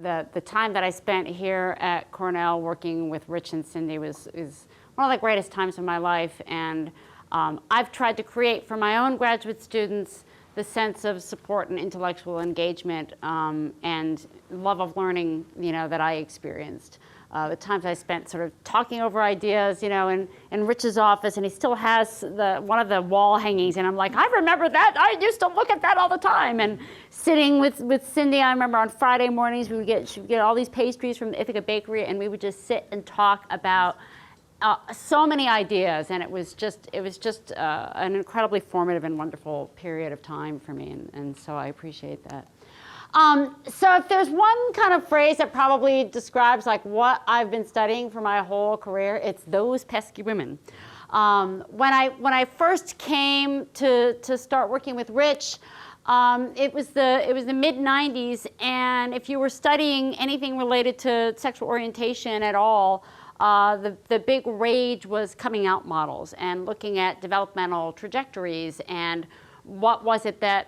the time that I spent here at Cornell working with Rich and Cindy is one of the greatest times of my life. And I've tried to create for my own graduate students the sense of support and intellectual engagement and love of learning, that I experienced. The times I spent sort of talking over ideas, in Rich's office, and he still has one of the wall hangings, and I'm like, I remember that. I used to look at that all the time. And sitting with Cindy, I remember on Friday mornings, she would get all these pastries from the Ithaca Bakery, and we would just sit and talk about so many ideas, and it was just an incredibly formative and wonderful period of time for me, and so I appreciate that. So if there's one kind of phrase that probably describes like what I've been studying for my whole career, it's those pesky women. When I first came to start working with Rich, it was the mid-90s, and if you were studying anything related to sexual orientation at all, the big rage was coming out models and looking at developmental trajectories and what was it that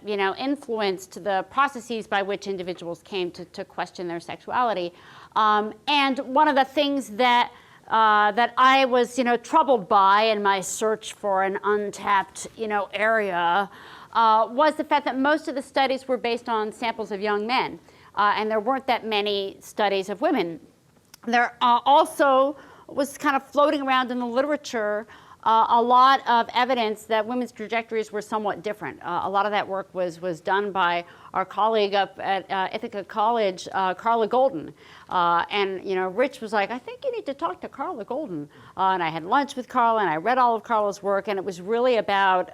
influenced the processes by which individuals came to question their sexuality. And one of the things that I was troubled by in my search for an untapped area was the fact that most of the studies were based on samples of young men, and there weren't that many studies of women. There also was kind of floating around in the literature a lot of evidence that women's trajectories were somewhat different. A lot of that work was done by our colleague up at Ithaca College, Carla Golden. And Rich was like, I think you need to talk to Carla Golden. And I had lunch with Carla, and I read all of Carla's work, and it was really about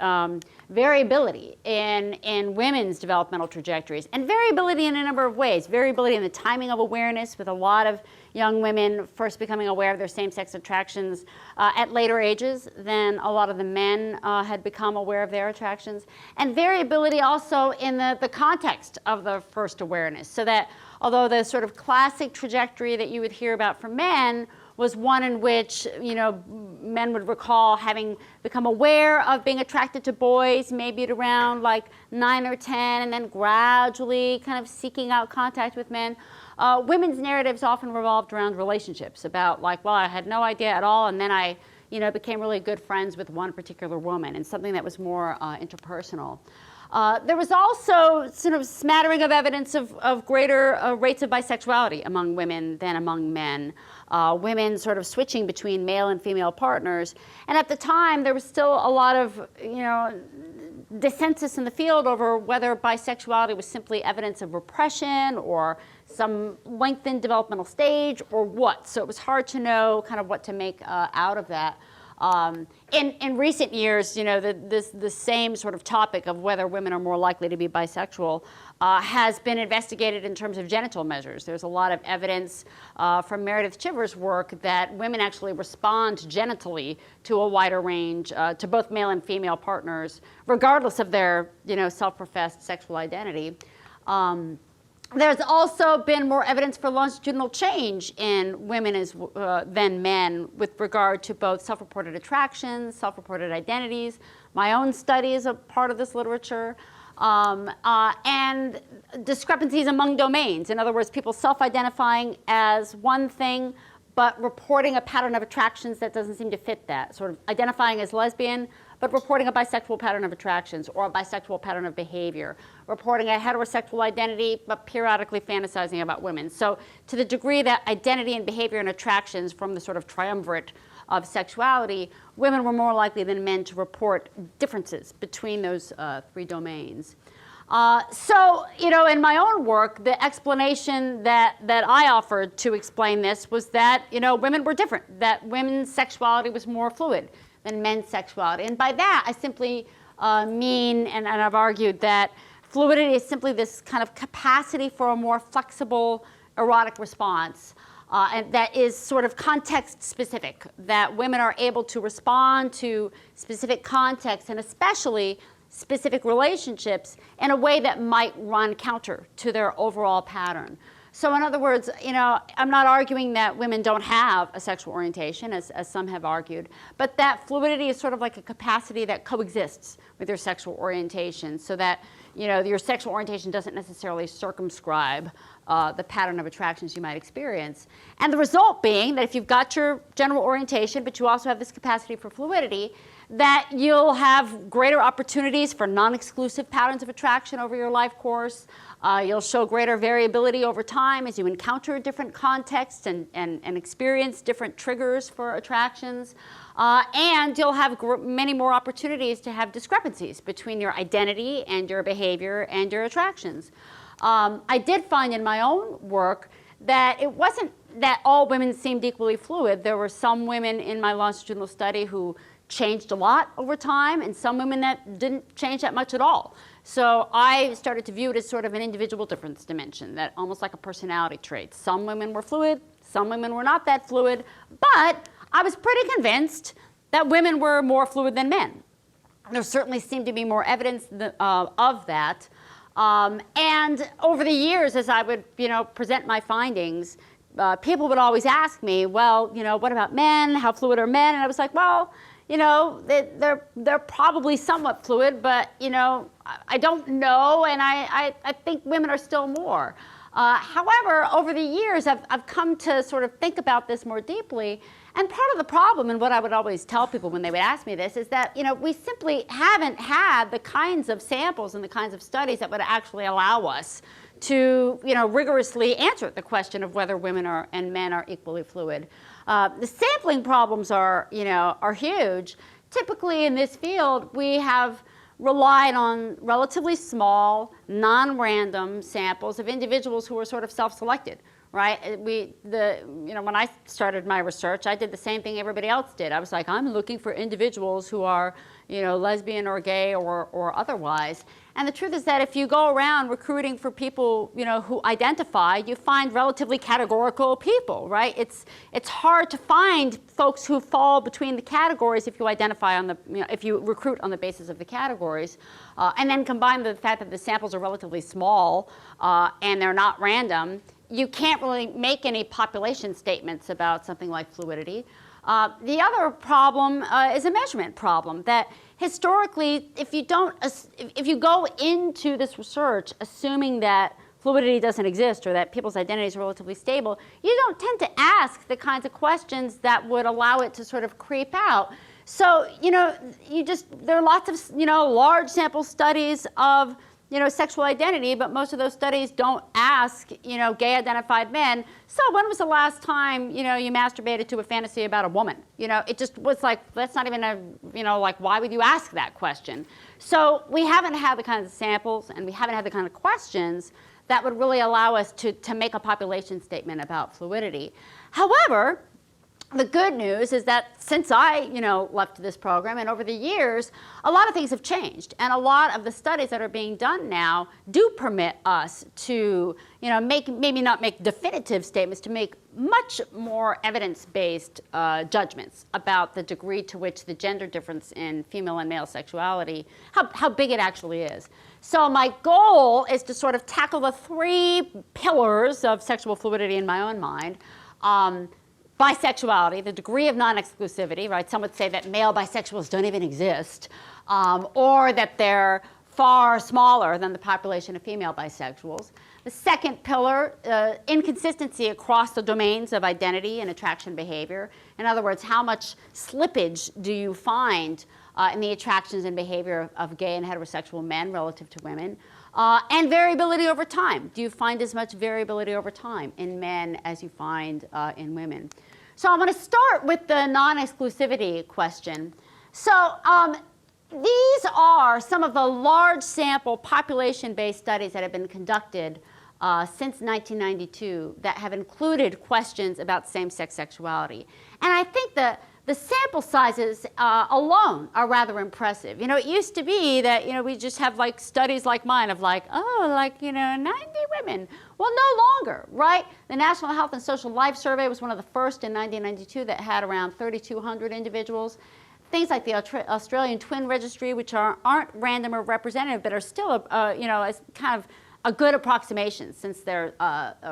variability in women's developmental trajectories, and variability in a number of ways. Variability in the timing of awareness, with a lot of young women first becoming aware of their same-sex attractions at later ages than a lot of the men had become aware of their attractions. And variability also in the context of the first awareness, so that although the sort of classic trajectory that you would hear about for men was one in which men would recall having become aware of being attracted to boys maybe at around like 9 or 10, and then gradually kind of seeking out contact with men. Women's narratives often revolved around relationships, about like, well, I had no idea at all, and then I became really good friends with one particular woman, and something that was more interpersonal. There was also sort of smattering of evidence of greater rates of bisexuality among women than among men. Women sort of switching between male and female partners. And at the time, there was still a lot of, dissensus in the field over whether bisexuality was simply evidence of repression or some lengthened developmental stage or what. So it was hard to know kind of what to make out of that. In recent years, the same sort of topic of whether women are more likely to be bisexual has been investigated in terms of genital measures. There's a lot of evidence from Meredith Chiver's work that women actually respond genitally to a wider range, to both male and female partners, regardless of their self-professed sexual identity. There's also been more evidence for longitudinal change in women than men with regard to both self-reported attractions, self-reported identities. My own study is a part of this literature. And discrepancies among domains. In other words, people self-identifying as one thing, but reporting a pattern of attractions that doesn't seem to fit that. Sort of identifying as lesbian, but reporting a bisexual pattern of attractions or a bisexual pattern of behavior. Reporting a heterosexual identity, but periodically fantasizing about women. So to the degree that identity and behavior and attractions from the sort of triumvirate of sexuality, women were more likely than men to report differences between those three domains. So, in my own work, the explanation that I offered to explain this was that, women were different, that women's sexuality was more fluid than men's sexuality. And by that, I simply mean, and I've argued, that fluidity is simply this kind of capacity for a more flexible erotic response. And that is sort of context specific, that women are able to respond to specific contexts and especially specific relationships in a way that might run counter to their overall pattern. So in other words, I'm not arguing that women don't have a sexual orientation, as some have argued, but that fluidity is sort of like a capacity that coexists with their sexual orientation, so that your sexual orientation doesn't necessarily circumscribe the pattern of attractions you might experience. And the result being that if you've got your general orientation, but you also have this capacity for fluidity, that you'll have greater opportunities for non-exclusive patterns of attraction over your life course. You'll show greater variability over time as you encounter different contexts and experience different triggers for attractions. And you'll have many more opportunities to have discrepancies between your identity and your behavior and your attractions. I did find in my own work that it wasn't that all women seemed equally fluid. There were some women in my longitudinal study who changed a lot over time, and some women that didn't change that much at all. So I started to view it as sort of an individual difference dimension, that almost like a personality trait. Some women were fluid, some women were not that fluid, but I was pretty convinced that women were more fluid than men. There certainly seemed to be more evidence of that. And over the years, as I would present my findings, people would always ask me, well, what about men? How fluid are men? And I was like, well, they're probably somewhat fluid, but I don't know, and I think women are still more. However, over the years, I've come to sort of think about this more deeply, and part of the problem, and what I would always tell people when they would ask me this, is that we simply haven't had the kinds of samples and the kinds of studies that would actually allow us to rigorously answer the question of whether women and men are equally fluid. The sampling problems are huge. Typically in this field, we have relied on relatively small, non-random samples of individuals who were sort of self-selected, right? When I started my research, I did the same thing everybody else did. I was like, I'm looking for individuals who are lesbian or gay or otherwise. And the truth is that if you go around recruiting for people, who identify, you find relatively categorical people, right? It's hard to find folks who fall between the categories if you identify if you recruit on the basis of the categories, and then combine the fact that the samples are relatively small and they're not random. You can't really make any population statements about something like fluidity. The other problem is a measurement problem, that historically, if you go into this research assuming that fluidity doesn't exist or that people's identities are relatively stable, you don't tend to ask the kinds of questions that would allow it to sort of creep out. So, there are lots of, large sample studies of sexual identity, but most of those studies don't ask, gay identified men, so when was the last time, you masturbated to a fantasy about a woman? It just was like, that's not even why would you ask that question? So we haven't had the kinds of samples, and we haven't had the kind of questions that would really allow us to make a population statement about fluidity. However, the good news is that since I, left this program, and over the years, a lot of things have changed, and a lot of the studies that are being done now do permit us to, maybe not make definitive statements, to make much more evidence-based judgments about the degree to which the gender difference in female and male sexuality, how big it actually is. So my goal is to sort of tackle the three pillars of sexual fluidity in my own mind. Bisexuality, the degree of non-exclusivity, right? Some would say that male bisexuals don't even exist, or that they're far smaller than the population of female bisexuals. The second pillar, inconsistency across the domains of identity and attraction behavior. In other words, how much slippage do you find in the attractions and behavior of gay and heterosexual men relative to women? And variability over time. Do you find as much variability over time in men as you find in women? So I'm going to start with the non-exclusivity question. So these are some of the large sample population-based studies that have been conducted since 1992 that have included questions about same-sex sexuality. And I think that the sample sizes alone are rather impressive. It used to be that, we just have studies like mine of 90 women. Well, no longer, right? The National Health and Social Life Survey was one of the first in 1992 that had around 3,200 individuals. Things like the Australian Twin Registry, which aren't random or representative, but are still, as kind of a good approximation since they're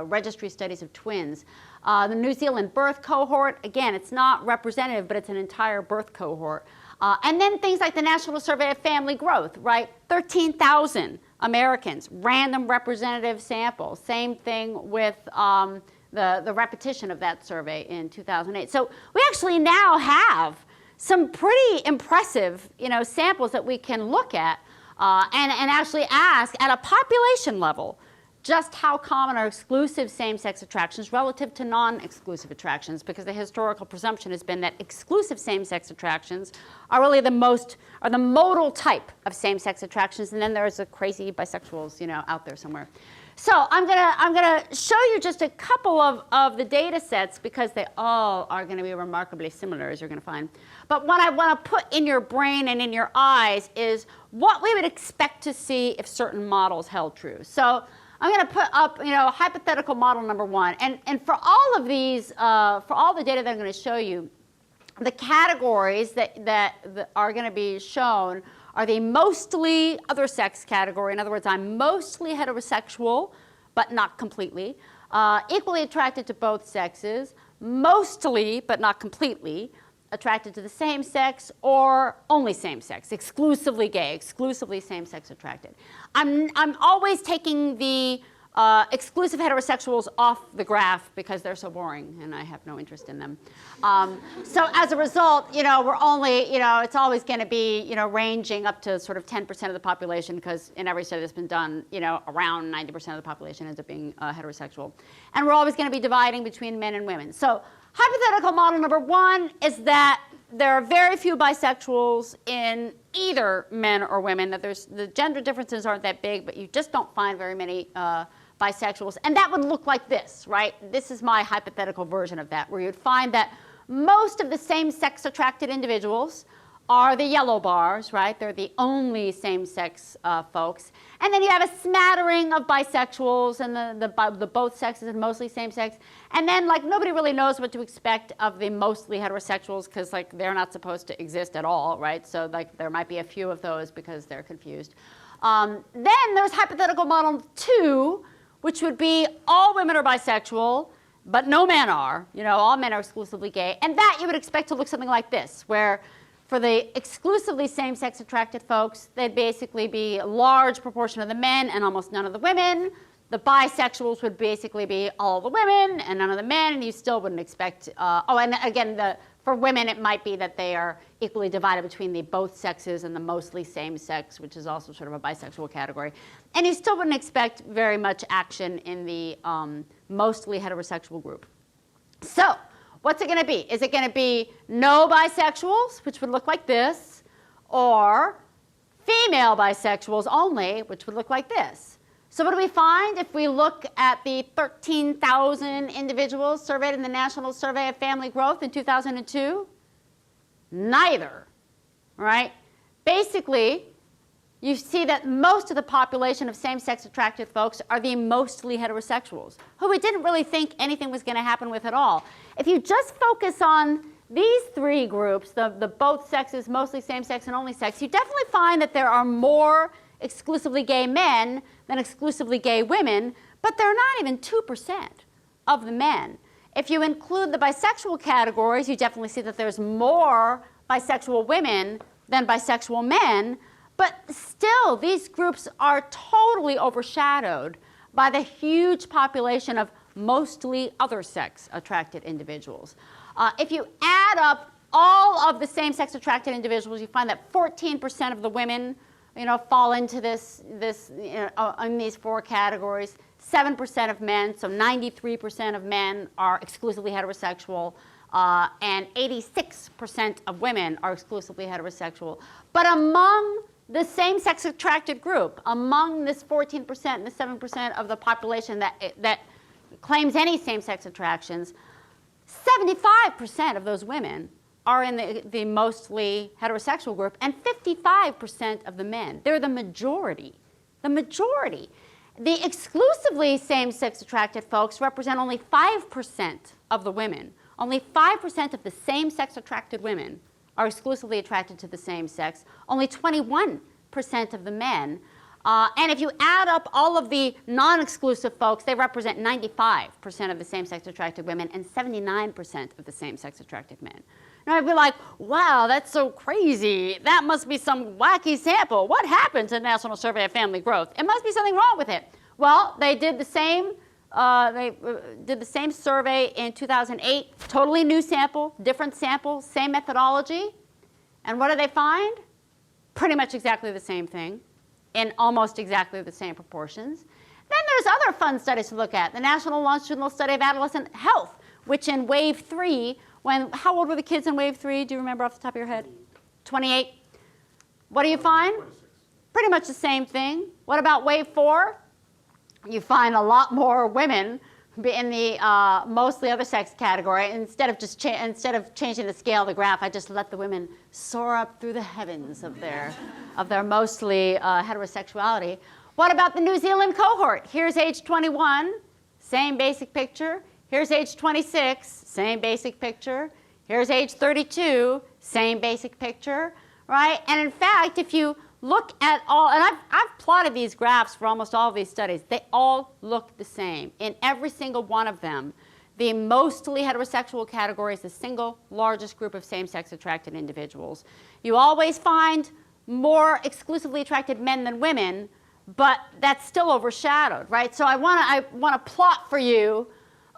registry studies of twins. The New Zealand birth cohort, again, it's not representative, but it's an entire birth cohort. And then things like the National Survey of Family Growth, right? 13,000 Americans, random representative sample. Same thing with the repetition of that survey in 2008. So we actually now have some pretty impressive, samples that we can look at and actually ask at a population level just how common are exclusive same-sex attractions relative to non-exclusive attractions, because the historical presumption has been that exclusive same-sex attractions are really the modal type of same-sex attractions, and then there's the crazy bisexuals, out there somewhere. So I'm gonna show you just a couple of the data sets, because they all are going to be remarkably similar, as you're going to find. But what I want to put in your brain and in your eyes is what we would expect to see if certain models held true. So I'm going to put up, hypothetical model number one. And for all of these, for all the data that I'm going to show you, the categories that are going to be shown are the mostly other sex category. In other words, I'm mostly heterosexual, but not completely. Equally attracted to both sexes, mostly, but not completely, attracted to the same sex, or only same sex, exclusively gay, exclusively same sex attracted. I'm always taking the exclusive heterosexuals off the graph because they're so boring and I have no interest in them. So as a result, we're only, it's always going to be, ranging up to sort of 10% of the population, because in every study that's been done, around 90% of the population ends up being heterosexual. And we're always going to be dividing between men and women. So hypothetical model number one is that there are very few bisexuals in either men or women, that the gender differences aren't that big, but you just don't find very many bisexuals. And that would look like this, right? This is my hypothetical version of that, where you'd find that most of the same-sex attracted individuals are the yellow bars, right? They're the only same-sex folks. And then you have a smattering of bisexuals and the both sexes and mostly same-sex. And then, nobody really knows what to expect of the mostly heterosexuals, because, they're not supposed to exist at all, right? So, there might be a few of those because they're confused. Then there's hypothetical model two, which would be all women are bisexual, but no men are. All men are exclusively gay. And that you would expect to look something like this, where for the exclusively same-sex attracted folks, they'd basically be a large proportion of the men and almost none of the women. The bisexuals would basically be all the women and none of the men, and you still wouldn't expect, and again, for women, it might be that they are equally divided between the both sexes and the mostly same-sex, which is also sort of a bisexual category. And you still wouldn't expect very much action in the mostly heterosexual group. So what's it going to be? Is it going to be no bisexuals, which would look like this, or female bisexuals only, which would look like this? So what do we find if we look at the 13,000 individuals surveyed in the National Survey of Family Growth in 2002? Neither, right? Basically, you see that most of the population of same-sex attracted folks are the mostly heterosexuals, who we didn't really think anything was going to happen with at all. If you just focus on these three groups, the both sexes, mostly same-sex and only sex, you definitely find that there are more exclusively gay men than exclusively gay women, but they're not even 2% of the men. If you include the bisexual categories, you definitely see that there's more bisexual women than bisexual men, but still, these groups are totally overshadowed by the huge population of mostly other sex attracted individuals. If you add up all of the same-sex attracted individuals, you find that 14% of the women fall into in these four categories. 7% of men, so 93% of men are exclusively heterosexual, and 86% of women are exclusively heterosexual. But among the same-sex attracted group, among this 14% and the 7% of the population that claims any same-sex attractions, 75% of those women are in the mostly heterosexual group, and 55% of the men. They're the majority. The majority. The exclusively same-sex attracted folks represent only 5% of the women. Only 5% of the same-sex attracted women are exclusively attracted to the same sex. Only 21% of the men. And if you add up all of the non-exclusive folks, they represent 95% of the same-sex attracted women and 79% of the same-sex attracted men. And I'd be like, wow, that's so crazy. That must be some wacky sample. What happened to the National Survey of Family Growth? It must be something wrong with it. Well, they did the same survey in 2008, totally new sample, different sample, same methodology. And what do they find? Pretty much exactly the same thing in almost exactly the same proportions. Then there's other fun studies to look at. The National Longitudinal Study of Adolescent Health, which in wave 3, how old were the kids in wave 3? Do you remember off the top of your head? 28. What do you find? 26. Pretty much the same thing. What about wave 4? You find a lot more women in the mostly other sex category. Instead of changing the scale of the graph, I just let the women soar up through the heavens of their mostly heterosexuality. What about the New Zealand cohort? Here's age 21, same basic picture. Here's age 26, same basic picture. Here's age 32, same basic picture, right? And in fact, if you look at all, and I've plotted these graphs for almost all of these studies, they all look the same. In every single one of them, the mostly heterosexual category is the single largest group of same-sex attracted individuals. You always find more exclusively attracted men than women, but that's still overshadowed, right? So I want to plot for you.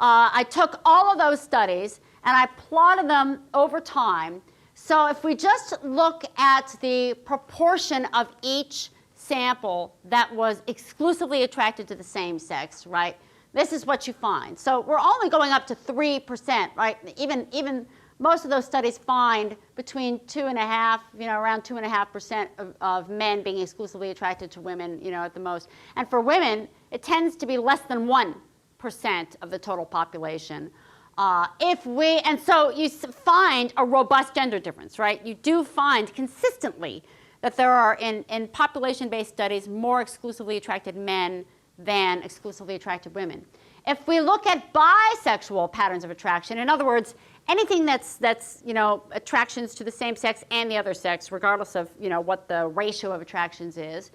I took all of those studies and I plotted them over time. So if we just look at the proportion of each sample that was exclusively attracted to the same sex, right? This is what you find. So we're only going up to 3%, right? Even most of those studies find between 2.5%, around 2.5% of men being exclusively attracted to women, at the most. And for women, it tends to be less than 1% of the total population. And so you find a robust gender difference, right? You do find consistently that there are, in population-based studies, more exclusively attracted men than exclusively attracted women. If we look at bisexual patterns of attraction, in other words, anything that's attractions to the same sex and the other sex, regardless of what the ratio of attractions is,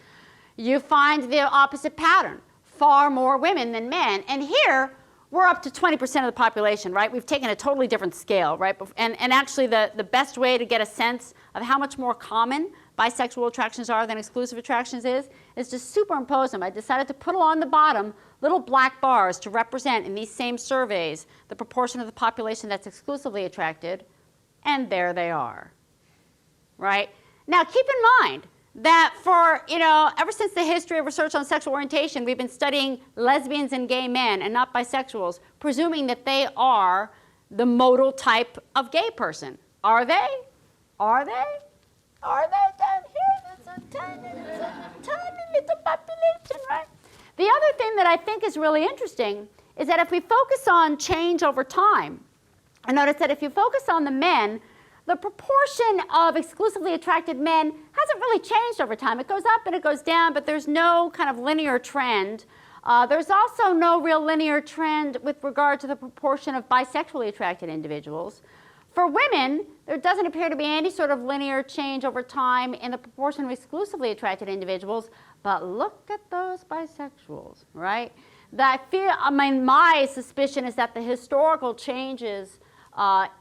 you find the opposite pattern. Far more women than men. And here, we're up to 20% of the population, right? We've taken a totally different scale, right? And actually, the best way to get a sense of how much more common bisexual attractions are than exclusive attractions is to superimpose them. I decided to put along the bottom little black bars to represent in these same surveys the proportion of the population that's exclusively attracted, and there they are, right? Now, keep in mind that for, ever since the history of research on sexual orientation, we've been studying lesbians and gay men and not bisexuals, presuming that they are the modal type of gay person. Are they? Are they? Are they down here? There's a tiny little population, right? The other thing that I think is really interesting is that if we focus on change over time, I notice that if you focus on the men, the proportion of exclusively attracted men hasn't really changed over time. It goes up and it goes down, but there's no kind of linear trend. There's also no real linear trend with regard to the proportion of bisexually attracted individuals. For women, there doesn't appear to be any sort of linear change over time in the proportion of exclusively attracted individuals, but look at those bisexuals, right? My suspicion is that the historical changes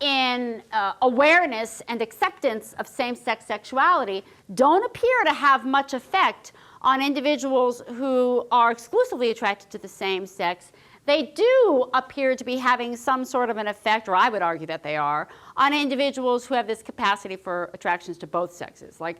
in awareness and acceptance of same-sex sexuality don't appear to have much effect on individuals who are exclusively attracted to the same sex. They do appear to be having some sort of an effect, or I would argue that they are, on individuals who have this capacity for attractions to both sexes. Like,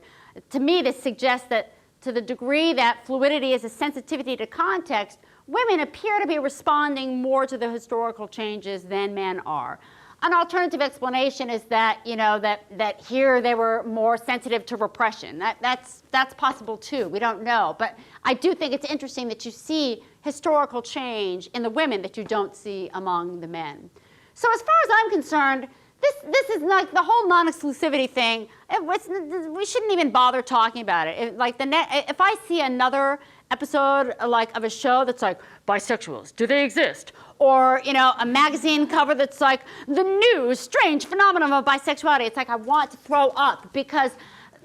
to me, this suggests that to the degree that fluidity is a sensitivity to context, women appear to be responding more to the historical changes than men are. An alternative explanation is that, that here they were more sensitive to repression. That's possible too. We don't know. But I do think it's interesting that you see historical change in the women that you don't see among the men. So as far as I'm concerned, this is like the whole non-exclusivity thing. We shouldn't even bother talking about it. If I see another episode of a show that's like, bisexuals, do they exist? Or, a magazine cover that's like, the new strange phenomenon of bisexuality. It's like I want to throw up because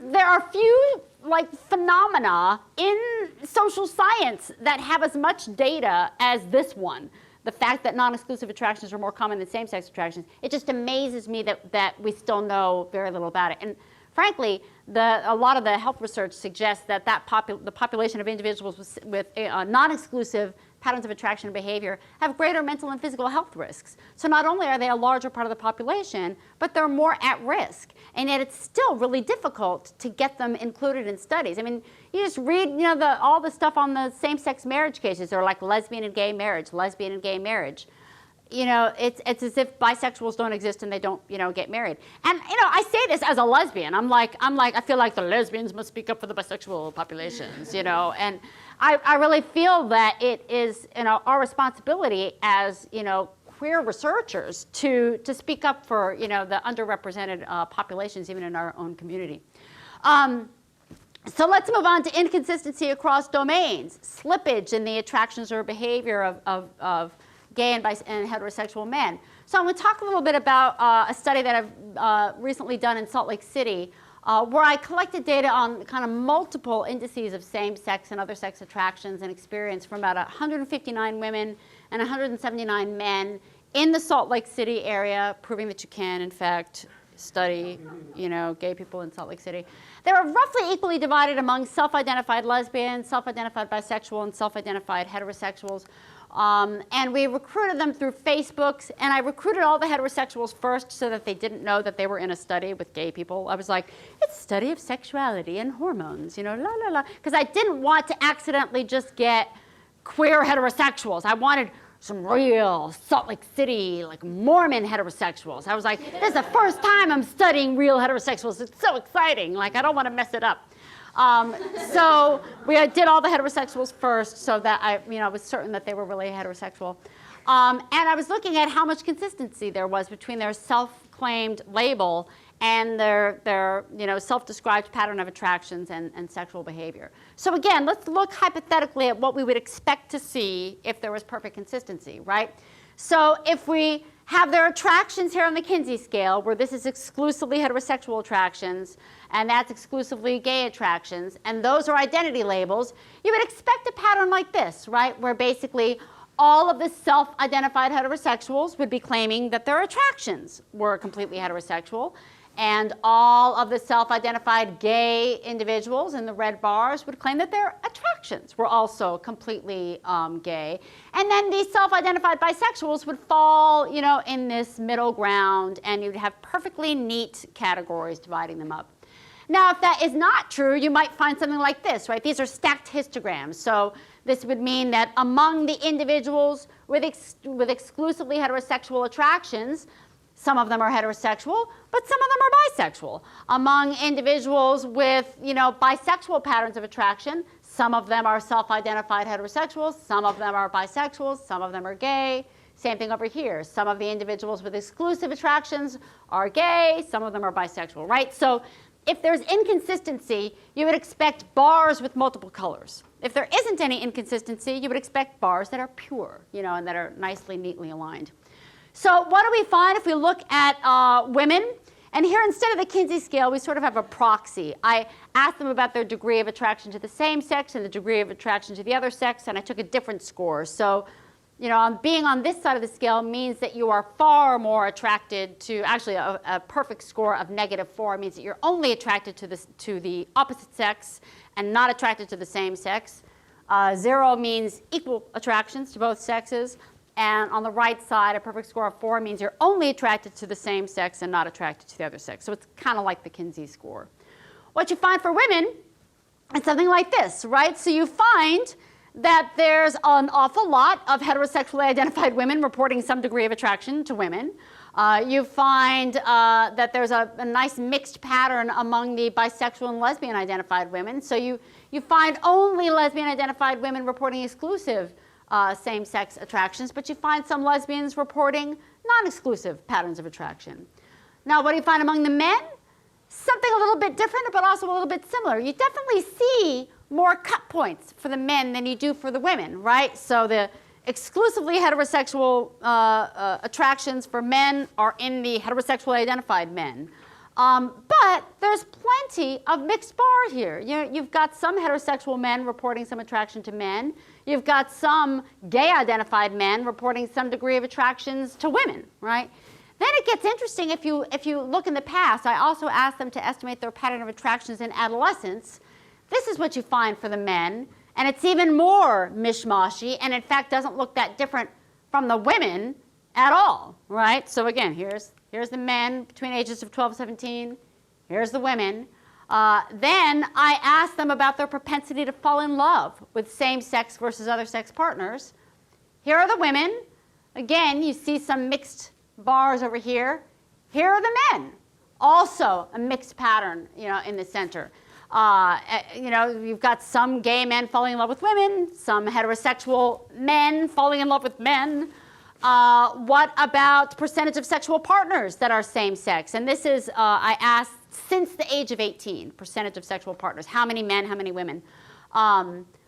there are few like phenomena in social science that have as much data as this one. The fact that non-exclusive attractions are more common than same-sex attractions, it just amazes me that we still know very little about it. And frankly, a lot of the health research suggests that the population of individuals with non-exclusive patterns of attraction and behavior have greater mental and physical health risks. So not only are they a larger part of the population, but they're more at risk. And yet it's still really difficult to get them included in studies. I mean, you just read, all the stuff on the same-sex marriage cases. They're like lesbian and gay marriage, lesbian and gay marriage. It's as if bisexuals don't exist and they don't, get married. And, I say this as a lesbian. I feel like the lesbians must speak up for the bisexual populations, and I really feel that it is, our responsibility as, queer researchers to speak up for, the underrepresented populations even in our own community. So let's move on to inconsistency across domains, slippage in the attractions or behavior of gay and heterosexual men. So I'm going to talk a little bit about a study that I've recently done in Salt Lake City where I collected data on kind of multiple indices of same-sex and other sex attractions and experience from about 159 women and 179 men in the Salt Lake City area, proving that you can, in fact, study, gay people in Salt Lake City. They were roughly equally divided among self-identified lesbians, self-identified bisexual, and self-identified heterosexuals. And we recruited them through Facebook, and I recruited all the heterosexuals first so that they didn't know that they were in a study with gay people. I was like, it's a study of sexuality and hormones, la, la, la. Because I didn't want to accidentally just get queer heterosexuals. I wanted some real Salt Lake City, like Mormon heterosexuals. I was like, this is the first time I'm studying real heterosexuals. It's so exciting. Like, I don't want to mess it up. So we did all the heterosexuals first so that I was certain that they were really heterosexual. And I was looking at how much consistency there was between their self-claimed label and their self-described pattern of attractions and sexual behavior. So again, let's look hypothetically at what we would expect to see if there was perfect consistency, right? So if we have their attractions here on the Kinsey scale, where this is exclusively heterosexual attractions, and that's exclusively gay attractions, and those are identity labels, you would expect a pattern like this, right? Where basically all of the self-identified heterosexuals would be claiming that their attractions were completely heterosexual, and all of the self-identified gay individuals in the red bars would claim that their attractions were also completely gay. And then these self-identified bisexuals would fall, in this middle ground, and you'd have perfectly neat categories dividing them up. Now, if that is not true, you might find something like this, right? These are stacked histograms. So this would mean that among the individuals with exclusively heterosexual attractions, some of them are heterosexual, but some of them are bisexual. Among individuals with, bisexual patterns of attraction, some of them are self-identified heterosexuals, some of them are bisexuals, some of them are gay. Same thing over here. Some of the individuals with exclusive attractions are gay, some of them are bisexual, right? So if there's inconsistency, you would expect bars with multiple colors. If there isn't any inconsistency, you would expect bars that are pure, and that are nicely, neatly aligned. So what do we find if we look at women? And here, instead of the Kinsey scale, we sort of have a proxy. I asked them about their degree of attraction to the same sex and the degree of attraction to the other sex, and I took a different score. So, being on this side of the scale means that you are far more attracted to, actually a perfect score of -4 means that you're only attracted to the opposite sex and not attracted to the same sex. 0 means equal attractions to both sexes. And on the right side, a perfect score of 4 means you're only attracted to the same sex and not attracted to the other sex. So it's kind of like the Kinsey score. What you find for women is something like this, right? So you find that there's an awful lot of heterosexually identified women reporting some degree of attraction to women. You find that there's a nice mixed pattern among the bisexual and lesbian identified women. So you find only lesbian identified women reporting exclusive same-sex attractions, but you find some lesbians reporting non-exclusive patterns of attraction. Now, what do you find among the men? Something a little bit different, but also a little bit similar. You definitely see more cut points for the men than you do for the women, right? So the exclusively heterosexual attractions for men are in the heterosexually identified men. But there's plenty of mixed bar here. You've got some heterosexual men reporting some attraction to men. You've got some gay-identified men reporting some degree of attractions to women, right? Then it gets interesting if you look in the past. I also asked them to estimate their pattern of attractions in adolescence. This is what you find for the men, and it's even more mishmashy, and in fact doesn't look that different from the women at all, right? So again, here's the men between ages of 12 and 17. Here's the women. Then I asked them about their propensity to fall in love with same-sex versus other-sex partners. Here are the women. Again, you see some mixed bars over here. Here are the men. Also a mixed pattern, in the center. You've got some gay men falling in love with women, some heterosexual men falling in love with men. What about percentage of sexual partners that are same-sex? And this is, I asked, since the age of 18, percentage of sexual partners. How many men, how many women?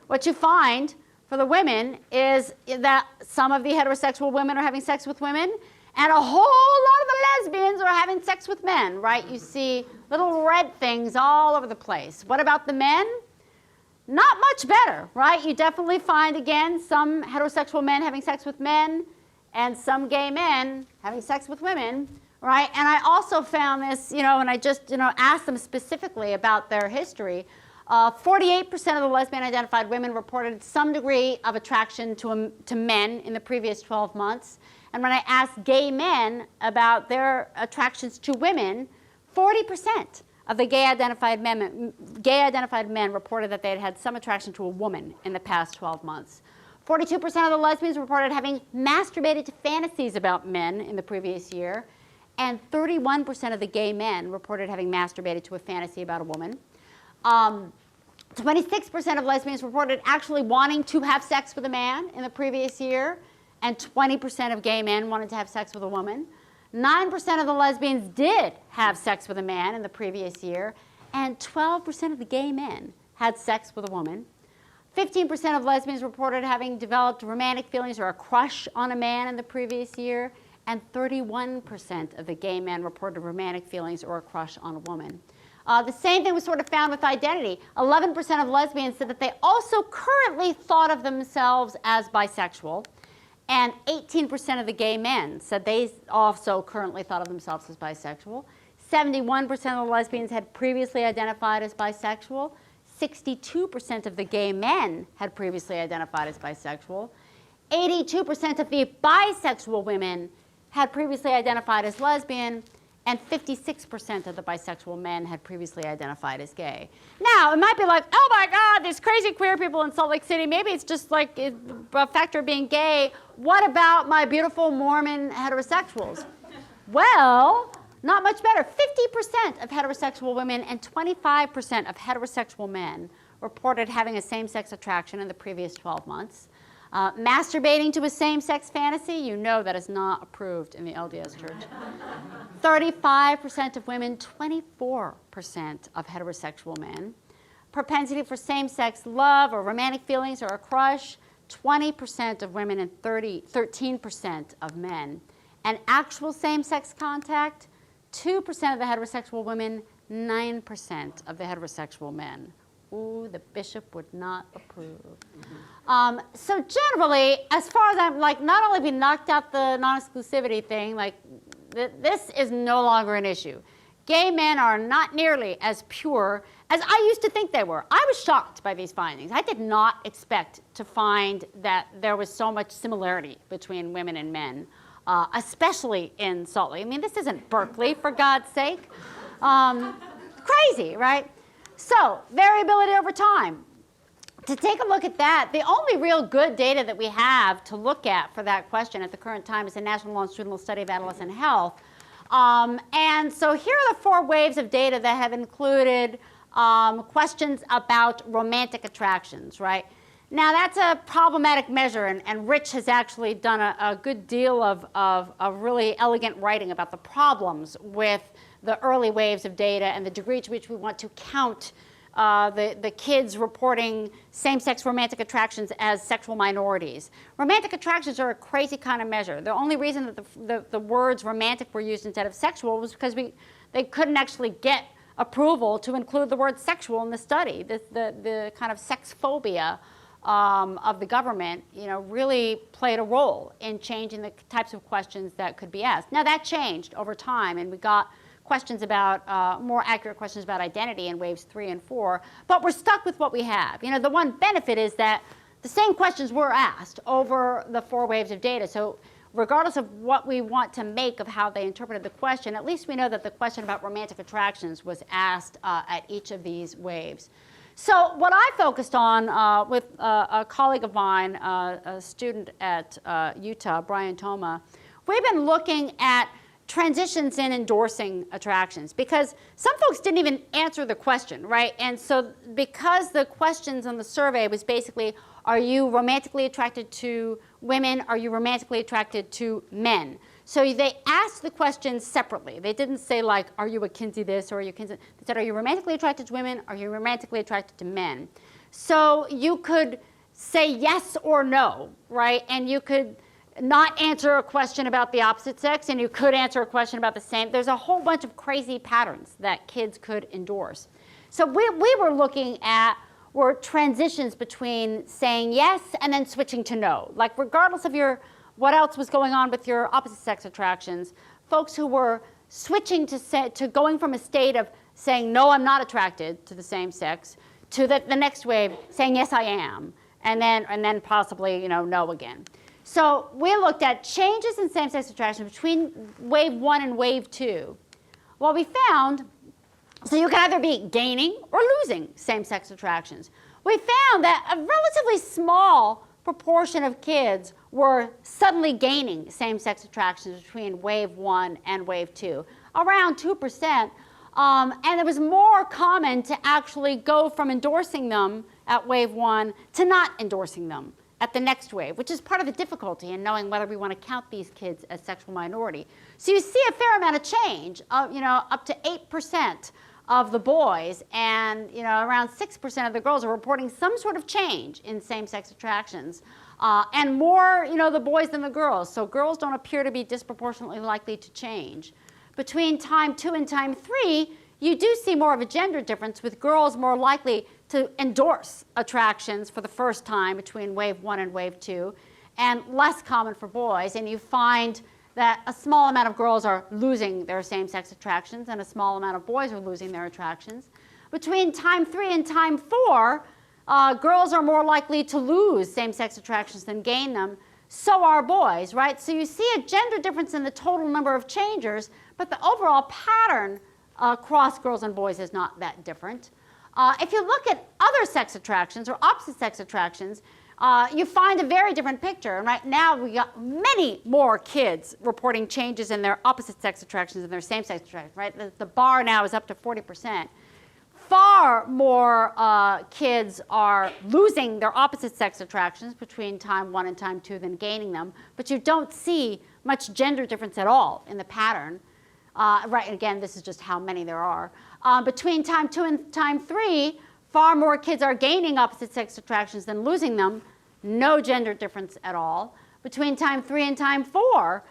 What you find for the women is that some of the heterosexual women are having sex with women, and a whole lot of the lesbians are having sex with men, right? You see little red things all over the place. What about the men? Not much better, right? You definitely find, again, some heterosexual men having sex with men, and some gay men having sex with women, right? And I also found this, and I just, asked them specifically about their history. 48% of the lesbian-identified women reported some degree of attraction to men in the previous 12 months. And when I asked gay men about their attractions to women, 40% of the gay-identified men reported that they had had some attraction to a woman in the past 12 months. 42% of the lesbians reported having masturbated to fantasies about men in the previous year, and 31% of the gay men reported having masturbated to a fantasy about a woman. 26% of lesbians reported actually wanting to have sex with a man in the previous year, and 20% of gay men wanted to have sex with a woman. 9% of the lesbians did have sex with a man in the previous year, and 12% of the gay men had sex with a woman. 15% of lesbians reported having developed romantic feelings or a crush on a man in the previous year, and 31% of the gay men reported romantic feelings or a crush on a woman. The same thing was sort of found with identity. 11% of lesbians said that they also currently thought of themselves as bisexual, and 18% of the gay men said they also currently thought of themselves as bisexual. 71% of the lesbians had previously identified as bisexual. 62% of the gay men had previously identified as bisexual. 82% of the bisexual women had previously identified as lesbian, and 56% of the bisexual men had previously identified as gay. Now, it might be like, oh my God, there's crazy queer people in Salt Lake City. Maybe it's just like a factor of being gay. What about my beautiful Mormon heterosexuals? Well, not much better. 50% of heterosexual women and 25% of heterosexual men reported having a same-sex attraction in the previous 12 months. Masturbating to a same-sex fantasy, you know that is not approved in the LDS Church. 35% of women, 24% of heterosexual men. Propensity for same-sex love or romantic feelings or a crush, 20% of women and 13% of men. And actual same-sex contact, 2% of the heterosexual women, 9% of the heterosexual men. Ooh, the bishop would not approve. So generally, as far as I'm not only we knocked out the non-exclusivity thing, this is no longer an issue. Gay men are not nearly as pure as I used to think they were. I was shocked by these findings. I did not expect to find that there was so much similarity between women and men, especially in Salt Lake. I mean, this isn't Berkeley, for God's sake. Crazy, right? So, variability over time. To take a look at that, the only real good data that we have to look at for that question at the current time is the National Longitudinal Study of Adolescent Health. And so here are the 4 waves of data that have included questions about romantic attractions, right? Now, that's a problematic measure, and Rich has actually done a good deal of really elegant writing about the problems with the early waves of data and the degree to which we want to count the kids reporting same-sex romantic attractions as sexual minorities. Romantic attractions are a crazy kind of measure. The only reason that the words romantic were used instead of sexual was because they couldn't actually get approval to include the word sexual in the study. The kind of sex phobia of the government, really played a role in changing the types of questions that could be asked. Now that changed over time, and we got questions about, more accurate questions about identity in waves 3 and 4, but we're stuck with what we have. The one benefit is that the same questions were asked over the 4 waves of data. So regardless of what we want to make of how they interpreted the question, at least we know that the question about romantic attractions was asked at each of these waves. So what I focused on with a colleague of mine, a student at Utah, Brian Toma, we've been looking at transitions in endorsing attractions, because some folks didn't even answer the question, right? And so because the questions on the survey was basically, are you romantically attracted to women? Are you romantically attracted to men? So they asked the questions separately. They didn't say, like, are you a Kinsey this or are you Kinsey? They said, are you romantically attracted to women? Are you romantically attracted to men? So you could say yes or no, right? And you could not answer a question about the opposite sex, and you could answer a question about the same. There's a whole bunch of crazy patterns that kids could endorse. So we were looking at were transitions between saying yes and then switching to no. Like, regardless of what else was going on with your opposite sex attractions, folks who were switching to going from a state of saying, no, I'm not attracted to the same sex, to the next wave saying, yes, I am, and then possibly, no again. So we looked at changes in same-sex attraction between wave 1 and wave 2. Well, we found, so you can either be gaining or losing same-sex attractions. We found that a relatively small proportion of kids were suddenly gaining same-sex attractions between wave 1 and wave 2, around 2%. And it was more common to actually go from endorsing them at wave 1 to not endorsing them at the next wave, which is part of the difficulty in knowing whether we want to count these kids as sexual minority. So you see a fair amount of change, up to 8% of the boys, and around 6% of the girls are reporting some sort of change in same-sex attractions, and more the boys than the girls. So girls don't appear to be disproportionately likely to change. Between time 2 and time 3, you do see more of a gender difference, with girls more likely to endorse attractions for the first time between wave 1 and wave 2, and less common for boys. And you find that a small amount of girls are losing their same-sex attractions, and a small amount of boys are losing their attractions. Between time 3 and time 4, girls are more likely to lose same-sex attractions than gain them. So are boys, right? So you see a gender difference in the total number of changers, but the overall pattern across girls and boys is not that different. If you look at other sex attractions or opposite sex attractions, you find a very different picture. And right now we got many more kids reporting changes in their opposite sex attractions than their same sex attractions, right? The bar now is up to 40%. Far more kids are losing their opposite sex attractions between time 1 and time 2 than gaining them, but you don't see much gender difference at all in the pattern. Right, again, this is just how many there are. Between time 2 and time 3, far more kids are gaining opposite sex attractions than losing them. No gender difference at all. Between time 3 and time 4,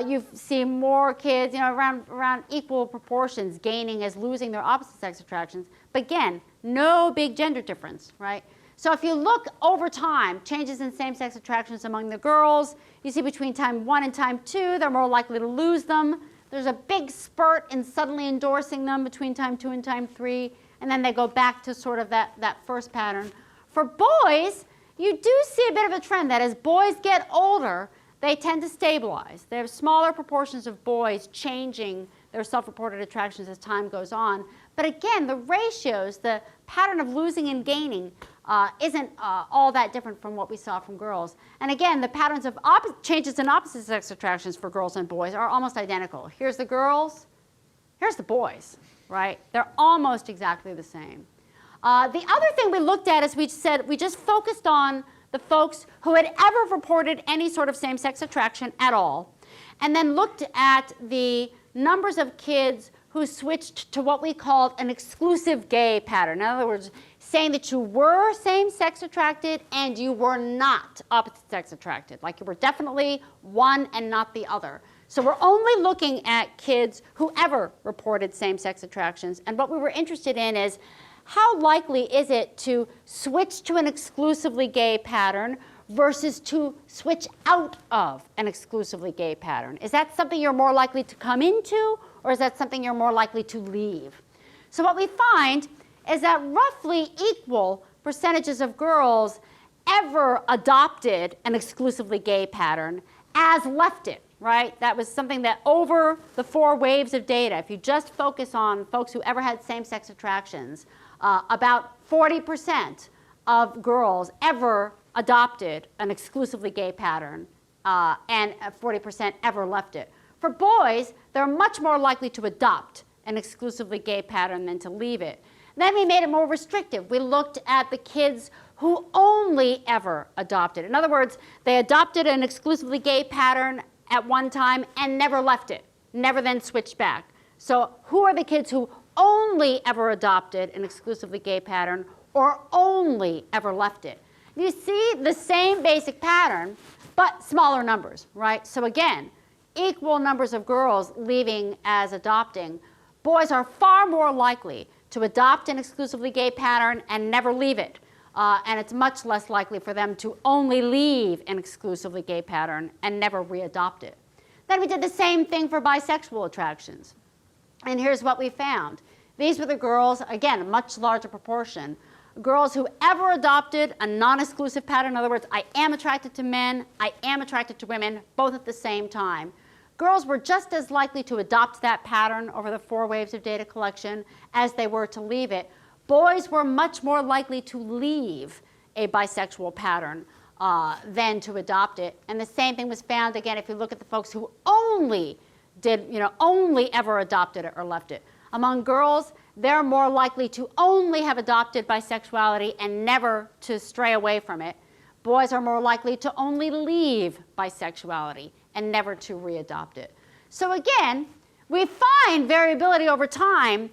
you see more kids, around equal proportions, gaining as losing their opposite sex attractions. But again, no big gender difference, right? So if you look over time, changes in same-sex attractions among the girls, you see between time 1 and time 2, they're more likely to lose them. There's a big spurt in suddenly endorsing them between time 2 and time 3, and then they go back to sort of that first pattern. For boys, you do see a bit of a trend that as boys get older, they tend to stabilize. There are smaller proportions of boys changing their self-reported attractions as time goes on. But again, the ratios, the pattern of losing and gaining isn't all that different from what we saw from girls. And again, the patterns of changes in opposite sex attractions for girls and boys are almost identical. Here's the girls, here's the boys, right? They're almost exactly the same. The other thing we looked at is we just focused on the folks who had ever reported any sort of same-sex attraction at all, and then looked at the numbers of kids who switched to what we called an exclusive gay pattern. In other words, saying that you were same-sex attracted and you were not opposite-sex attracted, like you were definitely one and not the other. So we're only looking at kids who ever reported same-sex attractions. And what we were interested in is how likely is it to switch to an exclusively gay pattern versus to switch out of an exclusively gay pattern? Is that something you're more likely to come into, or is that something you're more likely to leave? So what we find is that roughly equal percentages of girls ever adopted an exclusively gay pattern as left it, right? That was something that over the 4 waves of data, if you just focus on folks who ever had same-sex attractions, about 40% of girls ever adopted an exclusively gay pattern, and 40% ever left it. For boys, they're much more likely to adopt an exclusively gay pattern than to leave it. Then we made it more restrictive. We looked at the kids who only ever adopted. In other words, they adopted an exclusively gay pattern at one time and never left it, never then switched back. So who are the kids who only ever adopted an exclusively gay pattern or only ever left it? You see the same basic pattern, but smaller numbers, right? So again, equal numbers of girls leaving as adopting. Boys are far more likely to adopt an exclusively gay pattern and never leave it. And it's much less likely for them to only leave an exclusively gay pattern and never re-adopt it. Then we did the same thing for bisexual attractions. And here's what we found. These were the girls, again, a much larger proportion, girls who ever adopted a non-exclusive pattern. In other words, I am attracted to men, I am attracted to women, both at the same time. Girls were just as likely to adopt that pattern over the 4 waves of data collection as they were to leave it. Boys were much more likely to leave a bisexual pattern than to adopt it. And the same thing was found, again, if you look at the folks who only ever adopted it or left it. Among girls, they're more likely to only have adopted bisexuality and never to stray away from it. Boys are more likely to only leave bisexuality and never to re-adopt it. So again, we find variability over time,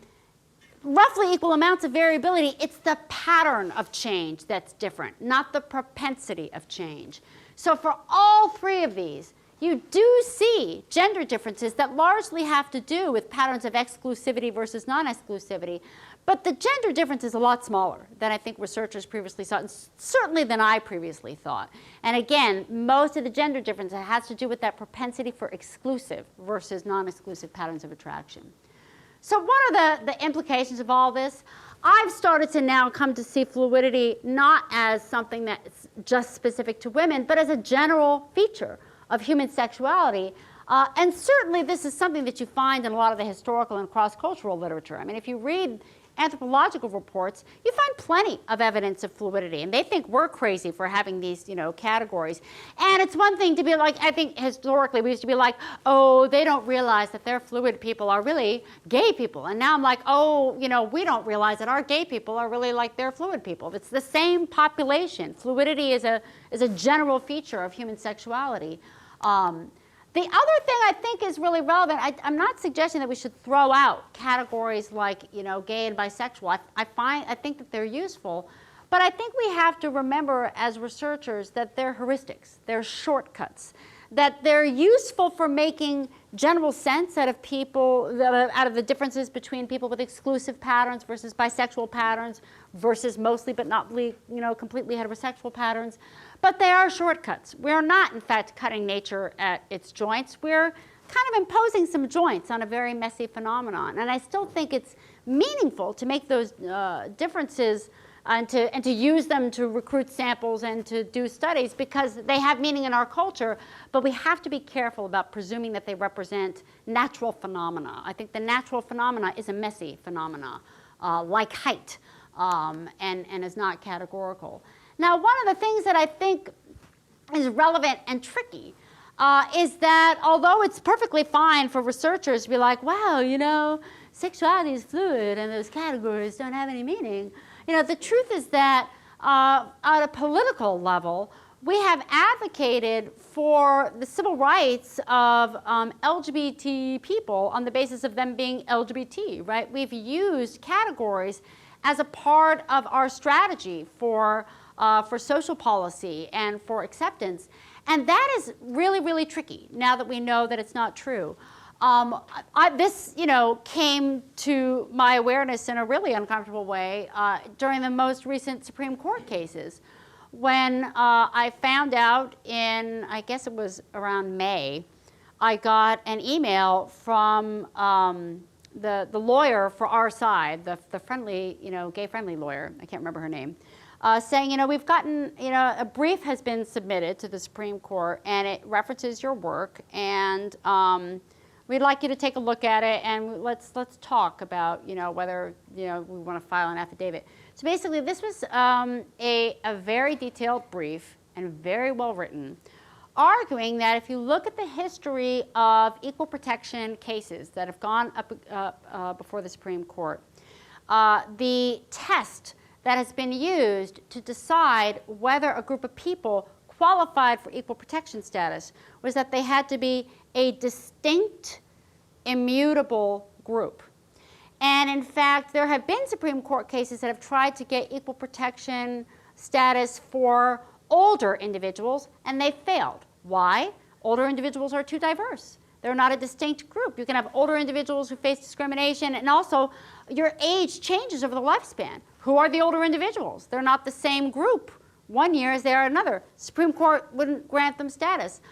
roughly equal amounts of variability. It's the pattern of change that's different, not the propensity of change. So for all 3 of these, you do see gender differences that largely have to do with patterns of exclusivity versus non-exclusivity. But the gender difference is a lot smaller than I think researchers previously thought, and certainly than I previously thought. And again, most of the gender difference has to do with that propensity for exclusive versus non-exclusive patterns of attraction. So what are the implications of all this? I've started to now come to see fluidity not as something that's just specific to women, but as a general feature of human sexuality. And certainly this is something that you find in a lot of the historical and cross-cultural literature. I mean, if you read anthropological reports, you find plenty of evidence of fluidity. And they think we're crazy for having these, categories. And it's one thing to be like, I think historically we used to be like, oh, they don't realize that their fluid people are really gay people. And now I'm like, oh, we don't realize that our gay people are really like their fluid people. It's the same population. Fluidity is a general feature of human sexuality. The other thing I think is really relevant, I'm not suggesting that we should throw out categories like, gay and bisexual. I think that they're useful, but I think we have to remember as researchers that they're heuristics, they're shortcuts, that they're useful for making general sense out of the differences between people with exclusive patterns versus bisexual patterns versus mostly but not completely heterosexual patterns. But they are shortcuts. We're not, in fact, cutting nature at its joints. We're kind of imposing some joints on a very messy phenomenon. And I still think it's meaningful to make those differences and to use them to recruit samples and to do studies because they have meaning in our culture, but we have to be careful about presuming that they represent natural phenomena. I think the natural phenomena is a messy phenomena, like height, and is not categorical. Now, one of the things that I think is relevant and tricky is that although it's perfectly fine for researchers to be like, wow, sexuality is fluid and those categories don't have any meaning, the truth is that at a political level, we have advocated for the civil rights of LGBT people on the basis of them being LGBT, right? We've used categories as a part of our strategy for social policy and for acceptance. And that is really, really tricky now that we know that it's not true. This, came to my awareness in a really uncomfortable way during the most recent Supreme Court cases, when I found out in, I guess it was around May, I got an email from the lawyer for our side, the friendly, gay-friendly lawyer, I can't remember her name, saying, we've gotten, a brief has been submitted to the Supreme Court, and it references your work, and we'd like you to take a look at it, and let's talk about, whether, we want to file an affidavit. So basically, this was a very detailed brief and very well written, arguing that if you look at the history of equal protection cases that have gone up before the Supreme Court, the test that has been used to decide whether a group of people qualified for equal protection status was that they had to be a distinct, immutable group. And in fact, there have been Supreme Court cases that have tried to get equal protection status for older individuals, and they failed. Why? Older individuals are too diverse. They're not a distinct group. You can have older individuals who face discrimination, and also your age changes over the lifespan. Who are the older individuals? They're not the same group 1 year as they are another. Supreme Court wouldn't grant them status.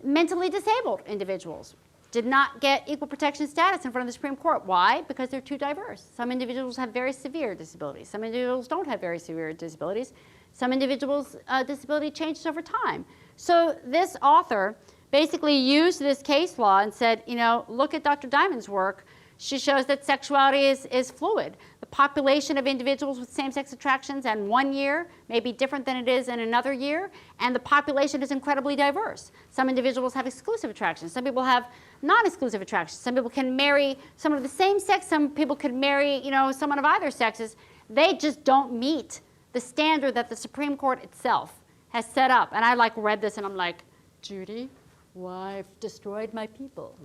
Mentally disabled individuals did not get equal protection status in front of the Supreme Court. Why? Because they're too diverse. Some individuals have very severe disabilities. Some individuals don't have very severe disabilities. Some individuals' disability changes over time. So this author basically used this case law and said, look at Dr. Diamond's work. She shows that sexuality is fluid. The population of individuals with same-sex attractions in 1 year may be different than it is in another year, and the population is incredibly diverse. Some individuals have exclusive attractions. Some people have non-exclusive attractions. Some people can marry someone of the same sex. Some people could marry, someone of either sexes. They just don't meet the standard that the Supreme Court itself has set up. And I read this and I'm like, Judy, why I've destroyed my people,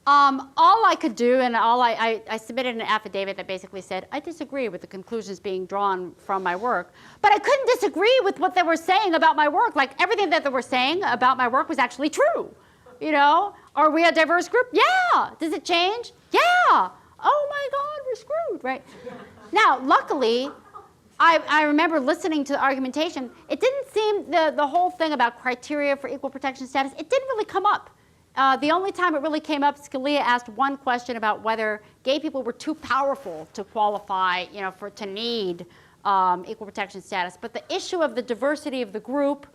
All I could do, and I submitted an affidavit that basically said, I disagree with the conclusions being drawn from my work, but I couldn't disagree with what they were saying about my work. Everything that they were saying about my work was actually true. Are we a diverse group? Yeah. Does it change? Yeah. Oh my God, we're screwed, right? Now, luckily, I remember listening to the argumentation. It didn't seem, the whole thing about criteria for equal protection status, it didn't really come up. The only time it really came up, Scalia asked one question about whether gay people were too powerful to qualify, to need equal protection status. But the issue of the diversity of the group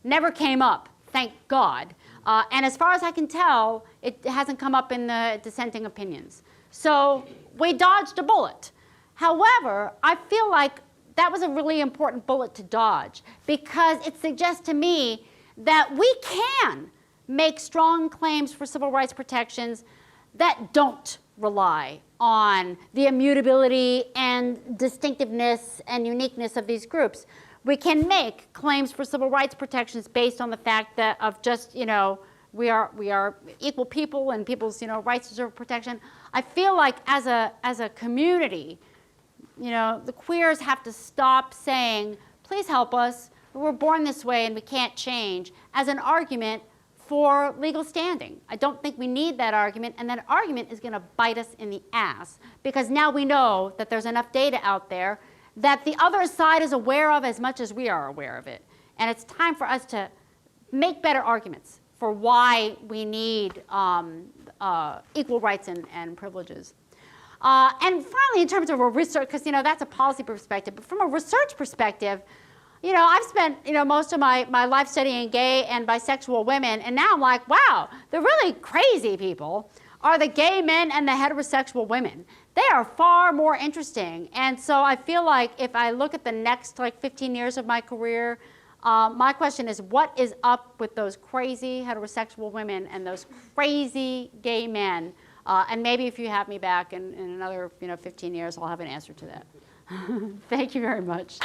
never came up, thank God. And as far as I can tell, it hasn't come up in the dissenting opinions. So we dodged a bullet. However, I feel like that was a really important bullet to dodge, because it suggests to me that we can make strong claims for civil rights protections that don't rely on the immutability and distinctiveness and uniqueness of these groups. We can make claims for civil rights protections based on the fact that of just, we are equal people and people's, rights deserve protection. I feel like as a community, the queers have to stop saying, please help us, we're born this way and we can't change, as an argument for legal standing. I don't think we need that argument, and that argument is going to bite us in the ass, because now we know that there's enough data out there that the other side is aware of as much as we are aware of it. And it's time for us to make better arguments for why we need equal rights and privileges. And finally, in terms of a research, because that's a policy perspective, but from a research perspective, I've spent most of my life studying gay and bisexual women, and now I'm like, wow, the really crazy people are the gay men and the heterosexual women. They are far more interesting. And so I feel like if I look at the next 15 years of my career, my question is, what is up with those crazy heterosexual women and those crazy gay men? And maybe if you have me back in another 15 years, I'll have an answer to that. Thank you very much.